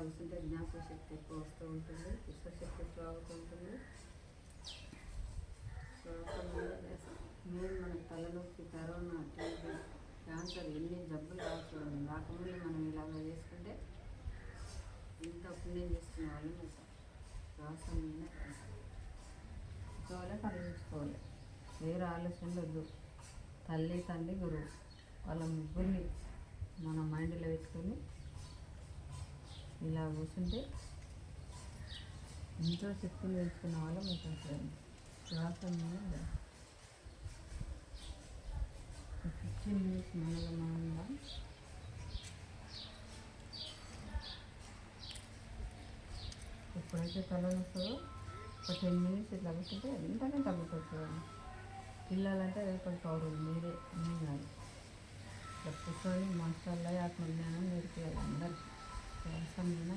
కూర్చుంటే జ్ఞాపక శక్తి ఎక్కువ వస్తూ ఉంటుంది, విశ్వశక్తి ఎక్కువ అవుతూ ఉంటుంది. మెయిన్ మన తలనొప్పి, కరోనా, టీబీ, క్యాన్సర్ ఎన్ని జబ్బులు రావట్లేదు. రాకముందు మనం ఇలాగ చేసుకుంటే ఇంత పుణ్యం చేసుకునే వాళ్ళు అవుతాం. శ్వాస మీద చూసుకోవాలి, కలిగించుకోవాలి. వేరే ఆలోచనలు వద్దు. తల్లి, తండ్రి, గురువు వాళ్ళ ముగ్గురిని మన మైండ్లో పెట్టుకొని ఇలా కూర్చుంటే ఎంతో శక్తిని పెంచుకున్న వాళ్ళం అవుతాం. శ్వాస మీద 15 minutes మనగా ఎప్పుడైతే తలనొస్తుందో ఒక 10 minutes ఇట్లా కూర్చుంటే వెంటనే తగ్గుతుంది. పిల్లలంటే రేపటి పౌరులు మీరే ఏం కాదు. ఇట్లా కూర్చొని మాస్టర్లో ఆత్మజ్ఞానం నేర్పించాలి అందరికీ. శ్వాస మీద